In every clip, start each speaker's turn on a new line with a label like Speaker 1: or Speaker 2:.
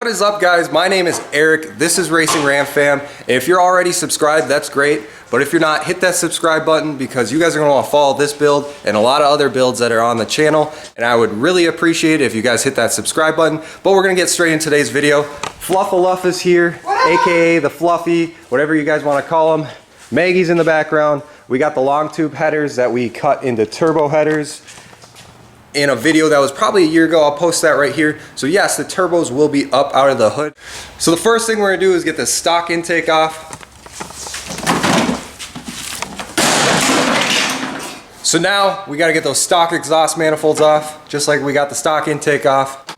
Speaker 1: What is up, guys? My name is Eric. This is Racing Ram Fam. If you're already subscribed, that's great. But if you're not, hit that subscribe button because you guys are going to want to follow this build and a lot of other builds that are on the channel. And I would really appreciate it if you guys hit that subscribe button. But we're going to get straight into today's video. Fluff is here, aka the Fluffy, whatever you guys want to call him. Maggie's in the background. We got the long tube headers that we cut into turbo headers in a video that was probably a year ago. I'll post that right here. So yes, the turbos will be up out of the hood. So the first thing we're gonna do is get the stock intake off. So now we gotta get those stock exhaust manifolds off, just like we got the stock intake off.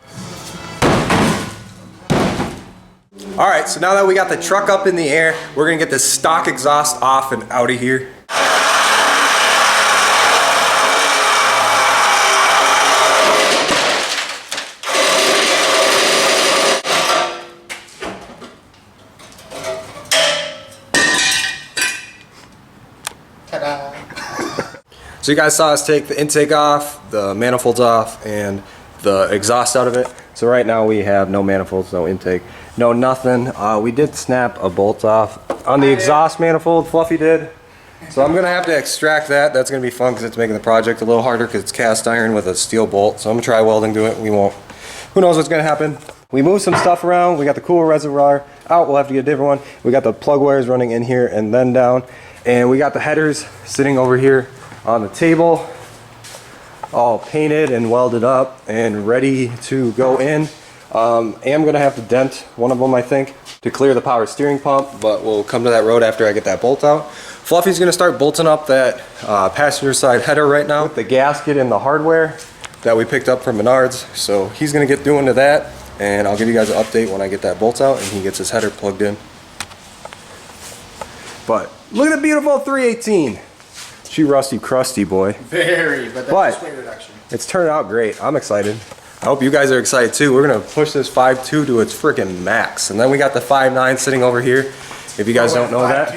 Speaker 1: All right, so now that we got the truck up in the air, we're gonna get the stock exhaust off and out of here. So you guys saw us take the intake off, the manifolds off, and the exhaust out of it. So right now we have no manifolds, no intake, no nothing. We did snap a bolt off on the exhaust manifold, Fluffy did. So I'm gonna have to extract that. That's gonna be fun because it's making the project a little harder because it's cast iron with a steel bolt. So I'm gonna try welding to it. We won't. Who knows what's gonna happen. We moved some stuff around. We got the cooler reservoir out. We'll have to get a different one. We got the plug wires running in here and then down. And we got the headers sitting over here on the table, all painted and welded up and ready to go in. I am gonna have to dent one of them, I think, to clear the power steering pump, but we'll come to that road after I get that bolt out. Fluffy's gonna start bolting up that passenger side header right now with the gasket and the hardware that we picked up from Menards. So he's gonna get doing to that, and I'll give you guys an update when I get that bolt out and he gets his header plugged in. But look at the beautiful 318. She rusty crusty, boy.
Speaker 2: Very, but that's weight reduction.
Speaker 1: It's turned out great. I'm excited. I hope you guys are excited too. We're gonna push this 5.2 to its freaking max. And then we got the 5.9 sitting over here. If you guys don't know that.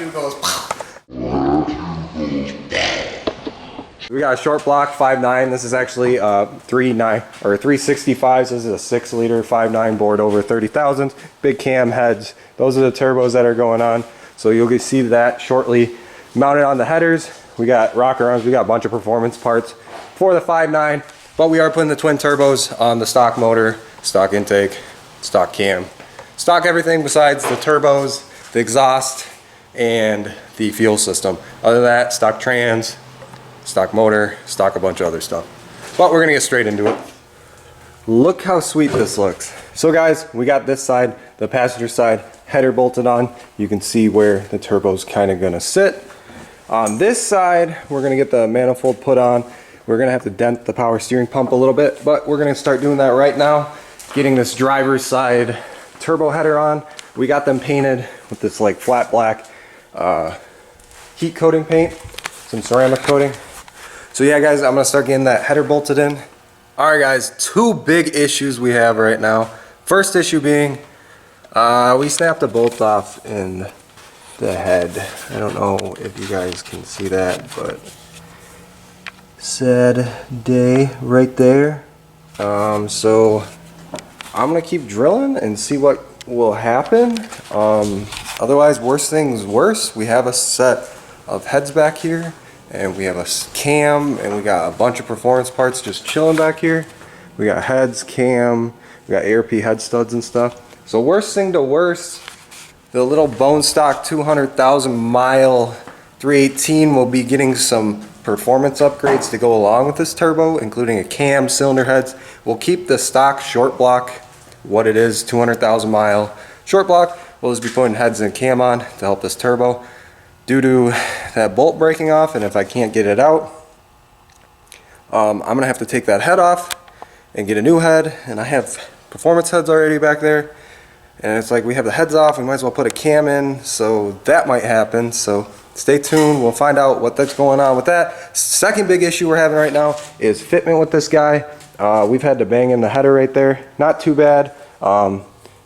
Speaker 1: We got a short block 5.9. This is actually 3.9 or 365s. This is a 6-liter 5.9 board over 30,000. Big cam heads. Those are the turbos that are going on. So you'll see that shortly. Mounted on the headers. We got rocker arms, we got a bunch of performance parts for the 5.9, but we are putting the twin turbos on the stock motor, stock intake, stock cam, stock everything besides the turbos, the exhaust, and the fuel system. Other than that, stock trans, stock motor, stock a bunch of other stuff. But we're gonna get straight into it. Look how sweet this looks. So guys, we got this side, the passenger side, header bolted on. You can see where the turbo's kind of gonna sit. On this side, we're gonna get the manifold put on. We're gonna have to dent the power steering pump a little bit, but we're gonna start doing that right now. Getting this driver's side turbo header on. We got them painted with this like flat black heat coating paint, some ceramic coating. So yeah guys, I'm gonna start getting that header bolted in. All right guys, two big issues we have right now. First issue being, we snapped a bolt off in the head. I don't know if you guys can see that, but sad day right there. So I'm gonna keep drilling and see what will happen. Otherwise, worse things worse. We have a set of heads back here, and we have a cam, and we got a bunch of performance parts just chilling back here. We got heads, cam, we got ARP head studs and stuff. So worst thing to worst, the little bone stock 200,000 mile 318 will be getting some performance upgrades to go along with this turbo, including a cam, cylinder heads. We'll keep the stock short block what it is, 200,000 mile short block. We'll just be putting heads and cam on to help this turbo. Due to that bolt breaking off, and if I can't get it out, I'm gonna have to take that head off and get a new head. And I have performance heads already back there. And it's like we have the heads off, we might as well put a cam in, so that might happen. So stay tuned, we'll find out what that's going on with that. Second big issue we're having right now is fitment with this guy. We've had to bang in the header right there. Not too bad.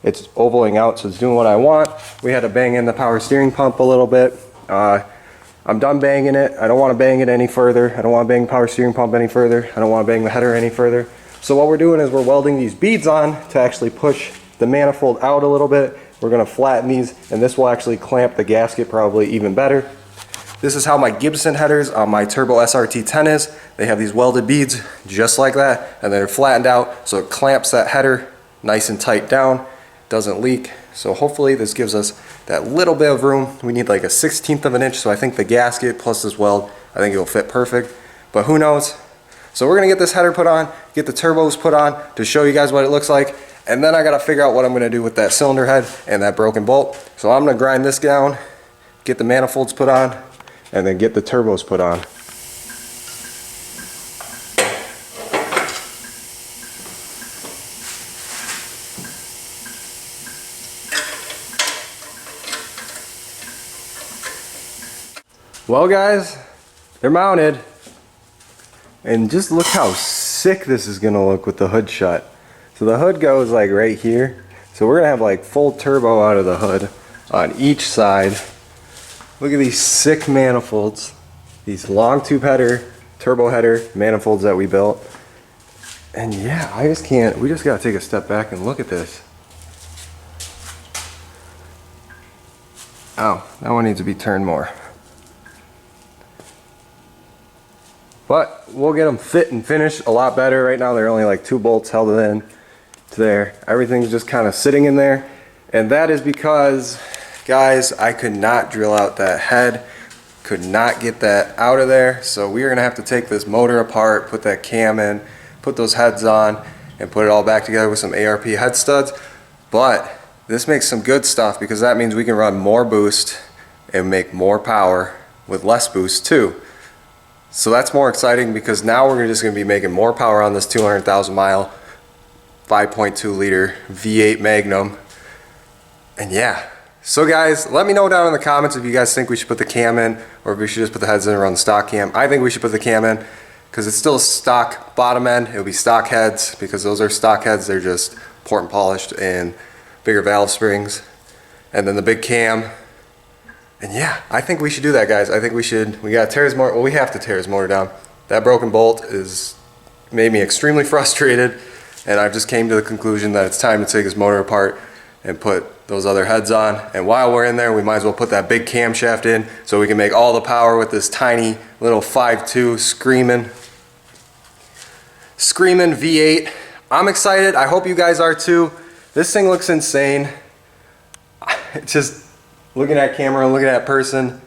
Speaker 1: It's ovaling out, so it's doing what I want. We had to bang in the power steering pump a little bit. I'm done banging it. I don't want to bang it any further. I don't want to bang the power steering pump any further. I don't want to bang the header any further. So what we're doing is we're welding these beads on to actually push the manifold out a little bit. We're gonna flatten these, and this will actually clamp the gasket probably even better. This is how my Gibson headers on my Turbo SRT10 is. They have these welded beads just like that, and they're flattened out, so it clamps that header nice and tight down, doesn't leak. So hopefully this gives us that little bit of room. We need like a 1/16 of an inch, so I think the gasket plus this weld, I think it will fit perfect, but who knows? So we're gonna get this header put on, get the turbos put on to show you guys what it looks like, and then I gotta figure out what I'm gonna do with that cylinder head and that broken bolt. So I'm gonna grind this down, get the manifolds put on, and then get the turbos put on. Well guys, they're mounted, and just look how sick this is gonna look with the hood shut. So the hood goes like right here, so we're gonna have like full turbo out of the hood on each side. Look at these sick manifolds, these long tube header, turbo header manifolds that we built. And yeah, I just can't, we just gotta take a step back and look at this. Oh, that one needs to be turned more. But we'll get them fit and finished a lot better. Right now they're only like 2 bolts held in to there. Everything's just kind of sitting in there. And that is because, guys, I could not drill out that head. Could not get that out of there. So we're gonna have to take this motor apart, put that cam in, put those heads on, and put it all back together with some ARP head studs. But this makes some good stuff, because that means we can run more boost and make more power with less boost too. So that's more exciting, because now we're just going to be making more power on this 200,000 mile 5.2 liter V8 Magnum. And yeah, so guys, let me know down in the comments if you guys think we should put the cam in, or if we should just put the heads in and run the stock cam. I think we should put the cam in, because it's still a stock bottom end. It'll be stock heads, because those are stock heads. They're just port and polished and bigger valve springs. And then the big cam. And yeah, I think we should do that, guys. I think we should. We gotta tear his motor. Well, we have to tear his motor down. That broken bolt is made me extremely frustrated, and I've just came to the conclusion that it's time to take his motor apart and put those other heads on. And while we're in there, we might as well put that big camshaft in, so we can make all the power with this tiny little 5.2 screaming V8. I'm excited. I hope you guys are too. This thing looks insane. It just, looking at camera and looking at person,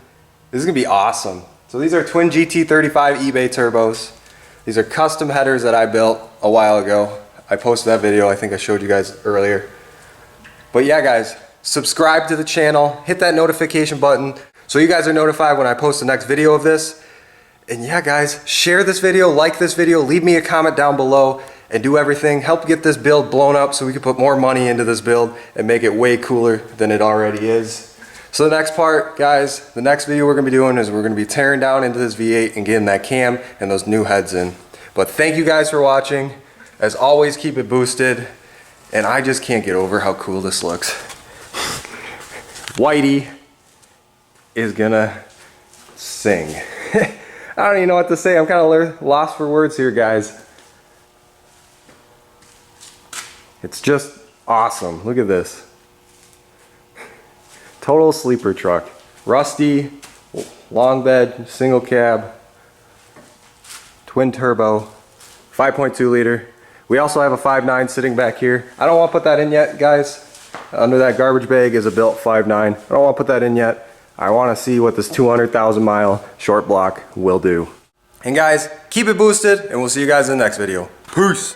Speaker 1: this is gonna be awesome. So these are twin GT35 eBay turbos. These are custom headers that I built a while ago. I posted that video, I think I showed you guys earlier. But yeah guys, subscribe to the channel, hit that notification button so you guys are notified when I post the next video of this. And yeah guys, share this video, like this video, leave me a comment down below, and do everything. Help get this build blown up so we can put more money into this build and make it way cooler than it already is. So the next part, guys, the next video we're going to be doing is we're going to be tearing down into this V8 and getting that cam and those new heads in. But thank you guys for watching. As always, keep it boosted. And I just can't get over how cool this looks. Whitey is going to sing. I don't even know what to say. I'm kind of lost for words here, guys. It's just awesome. Look at this. Total sleeper truck. Rusty, long bed, single cab, twin turbo, 5.2 liter. We also have a 5.9 sitting back here. I don't want to put that in yet, guys. Under that garbage bag is a built 5.9. I don't want to put that in yet. I want to see what this 200,000 mile short block will do. And guys, keep it boosted, and we'll see you guys in the next video. Peace!